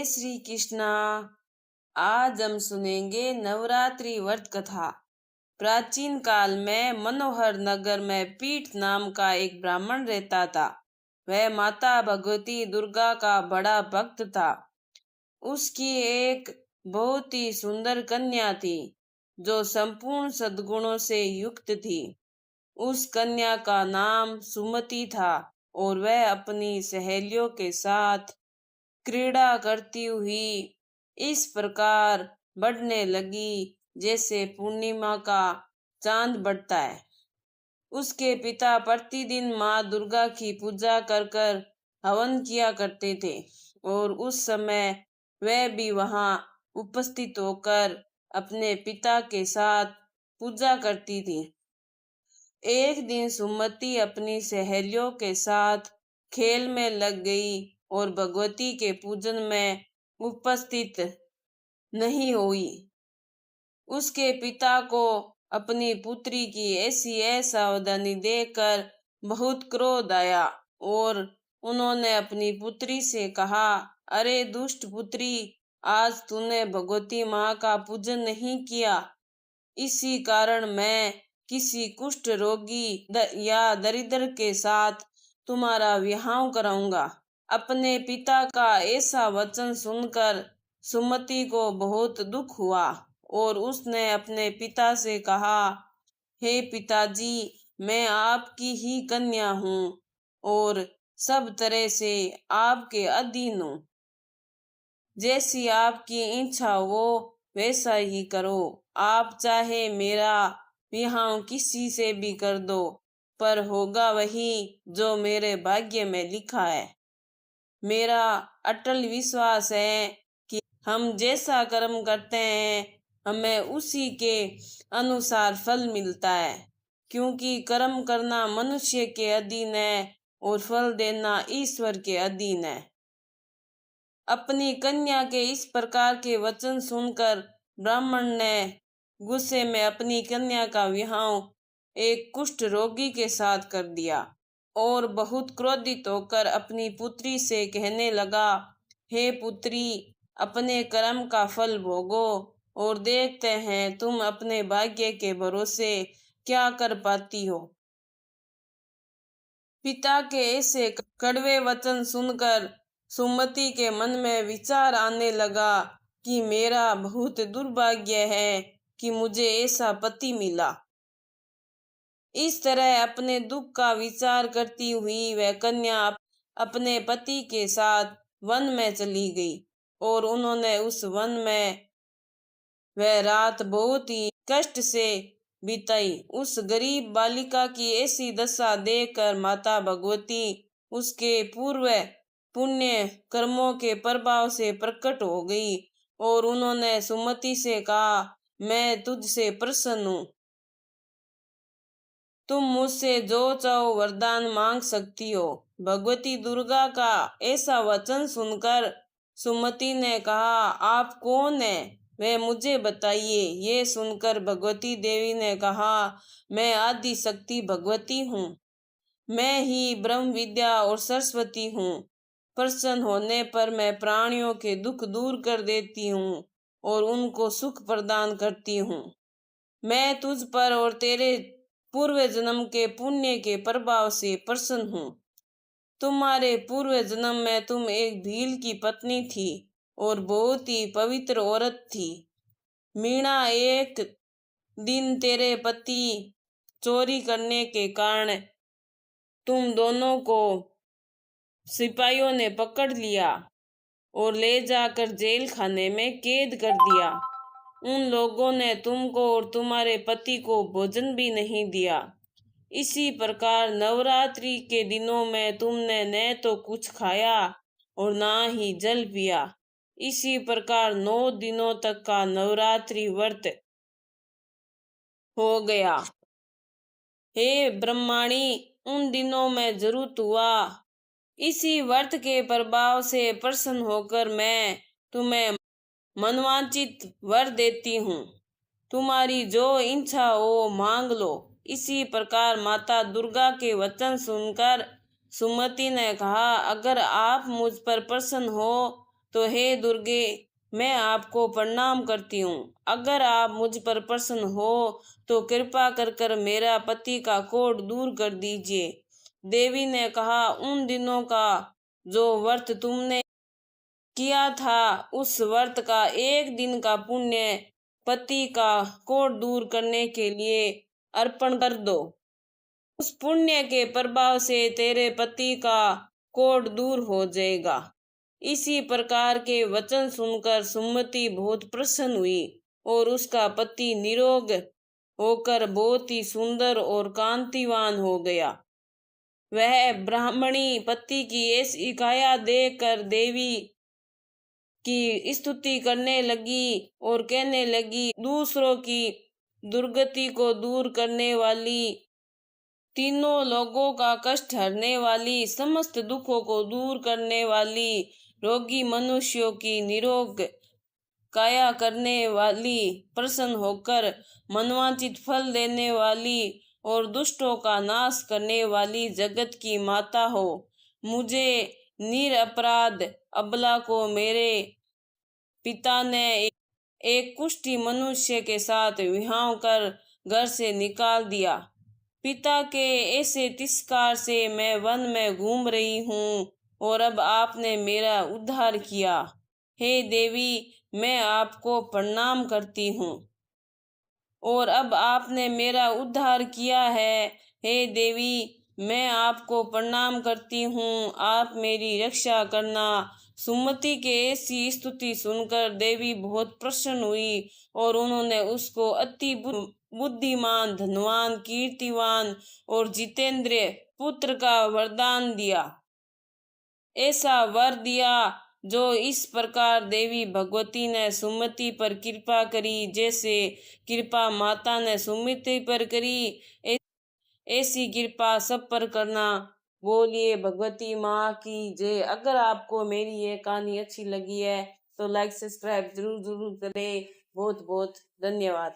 जय श्री कृष्णा। आज हम सुनेंगे नवरात्रि व्रत कथा। प्राचीन काल में मनोहर नगर में पीठ नाम का एक ब्राह्मण रहता था। वह माता भगवती दुर्गा का बड़ा भक्त था। उसकी एक बहुत ही सुंदर कन्या थी जो संपूर्ण सद्गुणों से युक्त थी। उस कन्या का नाम सुमति था और वह अपनी सहेलियों के साथ क्रीड़ा करती हुई इस प्रकार बढ़ने लगी जैसे पूर्णिमा का चांद बढ़ता है। उसके पिता प्रतिदिन माँ दुर्गा की पूजा कर कर हवन किया करते थे और उस समय वह भी वहां उपस्थित होकर अपने पिता के साथ पूजा करती थी। एक दिन सुमति अपनी सहेलियों के साथ खेल में लग गई और भगवती के पूजन में उपस्थित नहीं हुई। उसके पिता को अपनी पुत्री की ऐसी असावधानी देखकर बहुत क्रोध आया और उन्होंने अपनी पुत्री से कहा, अरे दुष्ट पुत्री, आज तूने भगवती माँ का पूजन नहीं किया। इसी कारण मैं किसी कुष्ठ रोगी या दरिद्र के साथ तुम्हारा विवाह कराऊंगा। अपने पिता का ऐसा वचन सुनकर सुमति को बहुत दुख हुआ और उसने अपने पिता से कहा, हे पिताजी, मैं आपकी ही कन्या हूँ और सब तरह से आपके अधीन हूँ। जैसी आपकी इच्छा हो वैसा ही करो। आप चाहे मेरा विवाह किसी से भी कर दो, पर होगा वही जो मेरे भाग्य में लिखा है। मेरा अटल विश्वास है कि हम जैसा कर्म करते हैं हमें उसी के अनुसार फल मिलता है, क्योंकि कर्म करना मनुष्य के अधीन है और फल देना ईश्वर के अधीन है। अपनी कन्या के इस प्रकार के वचन सुनकर ब्राह्मण ने गुस्से में अपनी कन्या का विवाह एक कुष्ठ रोगी के साथ कर दिया और बहुत क्रोधित होकर अपनी पुत्री से कहने लगा, हे पुत्री, अपने कर्म का फल भोगो और देखते हैं तुम अपने भाग्य के भरोसे क्या कर पाती हो। पिता के ऐसे कड़वे वचन सुनकर सुमति के मन में विचार आने लगा कि मेरा बहुत दुर्भाग्य है कि मुझे ऐसा पति मिला। इस तरह अपने दुख का विचार करती हुई वह कन्या अपने पति के साथ वन में चली गई और उन्होंने उस वन में वह रात बहुत ही कष्ट से बिताई। उस गरीब बालिका की ऐसी दशा देखकर माता भगवती उसके पूर्व पुण्य कर्मों के प्रभाव से प्रकट हो गई और उन्होंने सुमति से कहा, मैं तुझसे प्रसन्न हूँ। तुम मुझसे जो चाहो वरदान मांग सकती हो। भगवती दुर्गा का ऐसा वचन सुनकर सुमति ने कहा, आप कौन है, वह मुझे बताइए। ये सुनकर भगवती देवी ने कहा, मैं आदि शक्ति भगवती हूँ। मैं ही ब्रह्म विद्या और सरस्वती हूँ। प्रसन्न होने पर मैं प्राणियों के दुख दूर कर देती हूँ और उनको सुख प्रदान करती हूँ। मैं तुझ पर और तेरे पूर्व जन्म के पुण्य के प्रभाव से प्रसन्न हूँ। तुम्हारे पूर्व जन्म में तुम एक भील की पत्नी थी और बहुत ही पवित्र औरत थी। मीणा, एक दिन तेरे पति चोरी करने के कारण तुम दोनों को सिपाहियों ने पकड़ लिया और ले जाकर जेल खाने में कैद कर दिया। उन लोगों ने तुमको और तुम्हारे पति को भोजन भी नहीं दिया। इसी प्रकार नवरात्रि के दिनों में तुमने न तो कुछ खाया और ना ही जल पिया। इसी प्रकार 9 दिनों तक का नवरात्रि व्रत हो गया। हे ब्रह्माणी, उन दिनों में जरूर हुआ। इसी व्रत के प्रभाव से प्रसन्न होकर मैं तुम्हें मनवांचित वर देती हूँ। तुम्हारी जो इच्छा हो मांग लो। इसी प्रकार माता दुर्गा के वचन सुनकर सुमति ने कहा, अगर आप मुझ पर प्रसन्न हो तो हे दुर्गे, मैं आपको प्रणाम करती हूँ। अगर आप मुझ पर प्रसन्न हो तो कृपा कर कर मेरा पति का कोढ़ दूर कर दीजिए। देवी ने कहा, उन दिनों का जो व्रत तुमने किया था, उस व्रत का एक दिन का पुण्य पति का कोढ़ दूर करने के लिए अर्पण कर दो। उस पुण्य के प्रभाव से तेरे पति का कोढ़ दूर हो जाएगा। इसी प्रकार के वचन सुनकर सुमति बहुत प्रसन्न हुई और उसका पति निरोग होकर बहुत ही सुंदर और कांतिवान हो गया। वह ब्राह्मणी पति की ऐसी काया देखकर देवी की स्तुति करने लगी और कहने लगी, दूसरों की दुर्गति को दूर करने वाली, तीनों लोगों का कष्ट हरने वाली, समस्त दुखों को दूर करने वाली, रोगी मनुष्यों की निरोग काया करने वाली, प्रसन्न होकर मनवांचित फल देने वाली और दुष्टों का नाश करने वाली जगत की माता हो। मुझे निरपराध अबला को मेरे पिता ने एक कुष्ठी मनुष्य के साथ विवाह कर घर से निकाल दिया। पिता के ऐसे तिरस्कार से मैं वन में घूम रही हूँ और अब आपने मेरा उद्धार किया। हे देवी, मैं आपको प्रणाम करती हूँ और अब आपने मेरा उद्धार किया है। हे देवी, मैं आपको प्रणाम करती हूँ, आप मेरी रक्षा करना। सुमति के ऐसी स्तुति सुनकर देवी बहुत प्रसन्न हुई और उन्होंने उसको अति बुद्धिमान, धनवान, कीर्तिवान और जितेंद्रिय पुत्र का वरदान दिया। ऐसा वर दिया जो इस प्रकार देवी भगवती ने सुमति पर कृपा करी, जैसे कृपा माता ने सुमति पर करी, ऐसी कृपा सब पर करना। बोलिए भगवती माँ की जय। अगर आपको मेरी ये कहानी अच्छी लगी है तो लाइक सब्सक्राइब जरूर जरूर करें। बहुत बहुत धन्यवाद।